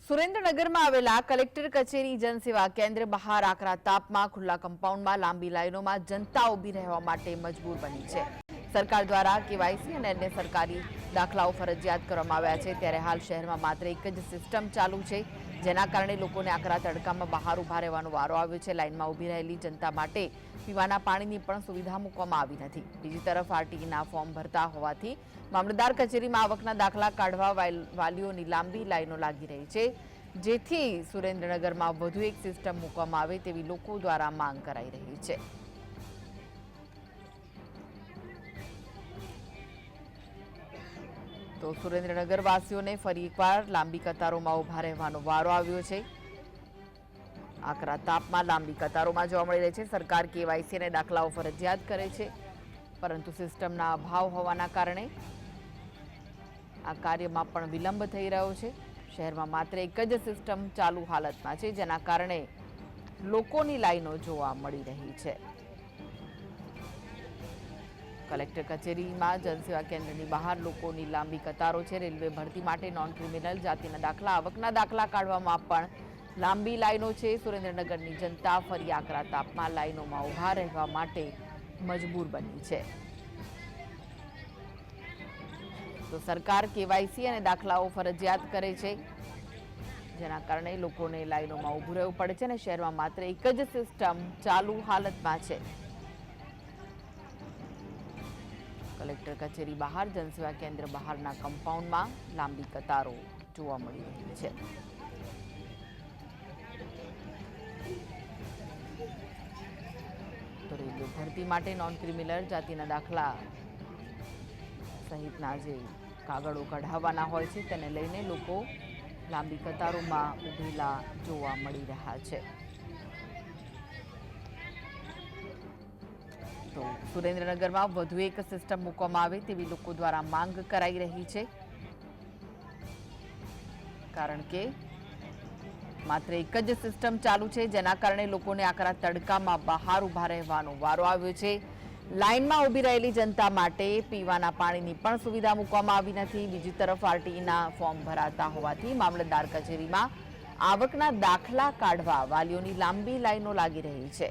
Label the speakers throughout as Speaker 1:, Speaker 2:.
Speaker 1: સુરેન્દ્રનગરમાં આવેલા કલેક્ટર કચેરી જનસેવા કેન્દ્ર બહાર આકરા તાપમાં ખુલ્લા કમ્પાઉન્ડમાં લાંબી લાઈનોમાં જનતા ઊભી રહેવા માટે મજબૂર બની છે। સરકાર દ્વારા કેવાયસી અને અન્ય સરકારી દાખલાઓ ફરજિયાત કરવામાં આવ્યા છે, ત્યારે હાલ શહેરમાં માત્ર એક જ સિસ્ટમ ચાલુ છે, જેના કારણે લોકોને આકરા તડકામાં બહાર ઊભા રહેવાનો વારો આવ્યો છે। લાઈનમાં ઊભી રહેલી જનતા માટે પીવાના પાણીની પણ સુવિધા મૂકવામાં આવી નથી। બીજી તરફ આરટીઈના ફોર્મ ભરતા હોવાથી મામલતદાર કચેરીમાં આવકના દાખલા કાઢવા વાલીઓની લાંબી લાઈનો લાગી રહી છે, જેથી સુરેન્દ્રનગરમાં વધુ એક સિસ્ટમ મૂકવામાં આવે તેવી લોકો દ્વારા માંગ કરાઈ રહી છે। તો સુરેન્દ્રનગર વાસીઓને ફરી એકવાર લાંબી કતારોમાં ઊભા રહેવાનો વારો આવ્યો છે। આકરા તાપમાં લાંબી કતારોમાં જોવા મળી રહી છે। સરકાર કેવાયસી અને દાખલાઓ ફરજિયાત કરે છે, પરંતુ સિસ્ટમના અભાવ હોવાના કારણે આ કાર્યમાં પણ વિલંબ થઈ રહ્યો છે। શહેરમાં માત્ર એક જ સિસ્ટમ ચાલુ હાલતમાં છે, જેના કારણે લોકોની લાઈનો જોવા મળી રહી છે। કલેક્ટર કચેરીમાં જનસેવા કેન્દ્રની બહાર લોકોની લાંબી કતારો છે। રેલવે ભરતી માટે નોન ક્રિમિનલ જાતિના દાખલા, આવકના દાખલા કાઢવામાં પણ લાંબી લાઈનો છે। સુરેન્દ્રનગરની જનતા ફરી આકરા તાપમાં લાઈનોમાં ઊભા રહેવા માટે મજબૂર બની છે। તો સરકાર કેવાયસી અને દાખલાઓ ફરજિયાત કરે છે, જેના કારણે લોકોને લાઈનોમાં ઊભું રહેવું પડે છે અને શહેરમાં માત્ર એક જ સિસ્ટમ ચાલુ હાલતમાં છે। કલેક્ટર કચેરી બહાર જનસેવા કેન્દ્ર બહારના કમ્પાઉન્ડમાં લાંબી કતારો જોવા મળી રહી છે। તો રેલવે ભરતી માટે નોન ક્રિમિનલ જાતિના દાખલા સહિતના જે કાગળો કઢાવવાના હોય છે, તેને લઈને લોકો લાંબી કતારોમાં ઊભેલા જોવા મળી રહ્યા છે। તો સુરેન્દ્રનગરમાં વધુ એક સિસ્ટમ મૂકવામાં આવે તેવી લોકો દ્વારા માંગ કરાઈ રહી છે, કારણ કે માત્ર એક જ સિસ્ટમ ચાલુ છે, જેના કારણે લોકોને આકરા તડકામાં બહાર ઊભા રહેવાનો વારો આવ્યો છે। લાઈનમાં ઊભી રહેલી જનતા માટે પીવાના પાણીની પણ સુવિધા મૂકવામાં આવી નથી। બીજી તરફ આરટીઈના ફોર્મ ભરાતા હોવાથી મામલતદાર કચેરીમાં આવકના દાખલા કાઢવા વાલીઓની લાંબી લાઈનો લાગી રહી છે।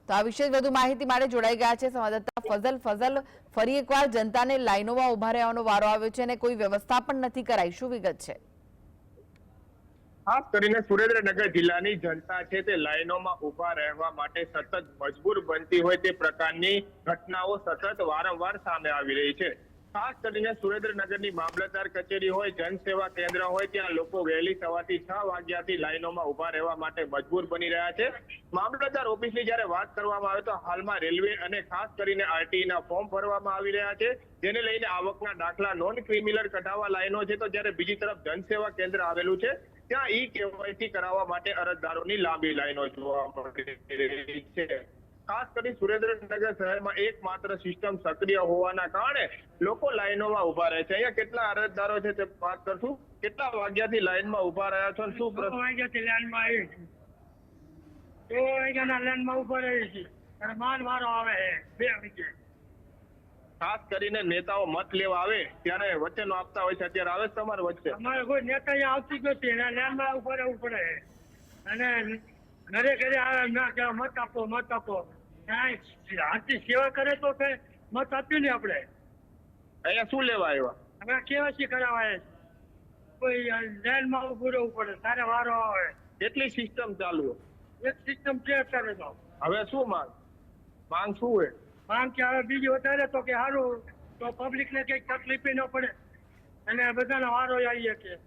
Speaker 1: તો આ વિશે વધુ માહિતી માટે જોડાઈ ગયા છે સંવાદદાતા ફઝલ। ફરી એકવાર જનતાને લાઈનોમાં ઊભા રહેવાનો વારો આવ્યો છે અને કોઈ વ્યવસ્થા પણ નથી કરાઈ, શું વિગત છે?
Speaker 2: ખાસ કરીને સુરેન્દ્રનગર જિલ્લાની જનતા છે તે લાઈનોમાં ઊભા રહેવા માટે સતત મજબૂર બનતી હોય તે પ્રકારની ઘટનાઓ સતત વારંવાર સામે આવી રહી છે। ખાસ કરીને સુરેન્દ્રનગરની મામલતદાર કચેરી હોય, જનસેવા કેન્દ્ર હોય, ત્યાં લોકો વહેલી સવારથી 6 વાગ્યાથી લાઈનોમાં ઊભા રહેવા માટે મજબૂર બની રહ્યા છે। મામલતદાર ઓફિસની જ્યારે વાત કરવામાં આવે તો હાલમાં રેલવે અને ખાસ કરીને આરટીઈના ફોર્મ ભરવામાં આવી રહ્યા છે, જેને લઈને આવકના દાખલા, નોન ક્રિમિનલ કઢાવવા લાઈનો છે। તો જ્યારે બીજી તરફ જનસેવા કેન્દ્ર આવેલું છે, ત્યાં કેવાયસી કરાવવા માટે અરજદારોની લાંબી લાઈનો જોવા મળી રહી છે। ખાસ કરી સુરેન્દ્રનગર શહેરમાં એકમાત્ર સિસ્ટમ સક્રિય હોવાના કારણે લોકો લાઈનોમાં ઊભા રહે છે। અહીંયા કેટલા અરજદારો છે તે વાત કરશું। કેટલા વાગ્યાથી લાઈનમાં ઊભા રહ્યા છો? શું
Speaker 3: વાગ્યાથી લાઈનમાં આવી છે? 2 વાગ્યાના લાઈનમાં ઊભા રહી છે અને માન વારો આવે છે 2 વાગે।
Speaker 2: ખાસ કરીને નેતાઓ મત લેવા આવે ત્યારે વચનો આપતા હોય છે, અત્યારે આવે છે તમારે વચ્ચે?
Speaker 3: અમારે કોઈ નેતા અહીંયા આવતી જ નથી, લાઈનમાં ઊભા રહેવું પડે અને ઘરે ઘરે આવે ના કે મત આપો, મત આપો। હાથની સેવા કરે તો મત આપ્યું ને આપણે।
Speaker 2: અહીંયા શું લેવા આવ્યા?
Speaker 3: અમે કેવાયસી કરાવાય, કોઈ લાઈનમાં ઊભું રહેવું પડે, તારે વારો આવે।
Speaker 2: કેટલી સિસ્ટમ ચાલુ?
Speaker 3: એક સિસ્ટમ છે અત્યારે તો।
Speaker 2: હવે શું માંગ શું હોય?
Speaker 3: માંગ કે હવે બીજી વધારે તો કે સારું, તો પબ્લિકને કંઈક તકલીફ ન પડે અને બધાનો વારો આવી શકે।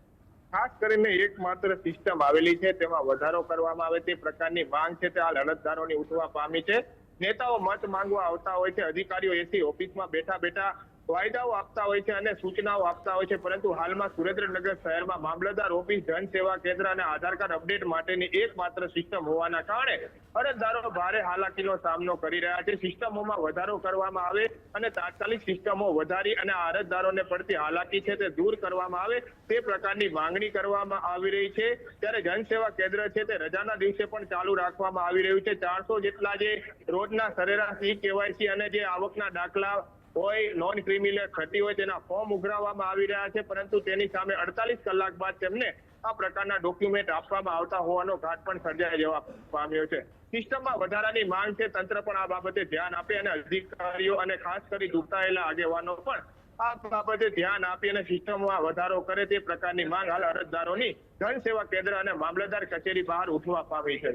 Speaker 2: ખાસ કરીને એકમાત્ર સિસ્ટમ આવેલી છે, તેમાં વધારો કરવામાં આવે તે પ્રકારની માંગ છે તે હાલ અરજદારોની ઉઠવા પામી છે। નેતાઓ મત માંગવા આવતા હોય છે, અધિકારીઓ એસી ઓફિસમાં બેઠા બેઠા વાયદાઓ આપતા હોય છે અને સૂચનાઓ આપતા હોય છે, પરંતુ હાલમાં સુરેન્દ્રનગર શહેરમાં મામલતદાર ઓફિસ, જનસેવા કેન્દ્ર અને આધાર કાર્ડ અપડેટ માટેની એકમાત્ર સિસ્ટમ હોવાના કારણે અરજદારો ભારે હાલાકીનો સામનો કરી રહ્યા છે। સિસ્ટમોમાં વધારો કરવામાં આવે અને તાત્કાલિક સિસ્ટમો વધારી અને આ અરજદારોને પડતી હાલાકી છે તે દૂર કરવામાં આવે તે પ્રકારની માંગણી કરવામાં આવી રહી છે। ત્યારે જનસેવા કેન્દ્ર છે તે રજાના દિવસે પણ ચાલુ રાખવામાં આવી રહ્યું છે। 400 જેટલા જે રોજના સરેરાશ કેવાયસી અને જે આવકના દાખલા કોઈ નોન ક્રિમિનલ થતી હોય તેના ફોર્મ ઉઘરાવવામાં આવી રહ્યા છે, પરંતુ તેની સામે 48 કલાક બાદ તેમને આ પ્રકારના ડોક્યુમેન્ટ આપવામાં આવતા હોવાનો ઘાટ પણ સર્જાઈ જવા પામ્યો છે. સિસ્ટમમાં વધારાની માંગ છે. તંત્ર પણ આ બાબતે ધ્યાન આપે અને અધિકારીઓ અને ખાસ કરી ચૂંટાયેલા આગેવાનો પણ આ બાબતે ધ્યાન આપી અને સિસ્ટમમાં વધારો કરે તે પ્રકારની માંગ હાલ અરજદારોની જન સેવા કેન્દ્ર અને મામલતદાર કચેરી બહાર ઉઠવા પામી છે.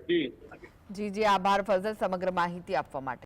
Speaker 1: જી આભાર ફઝલ સમગ્ર માહિતી આપવા માટે.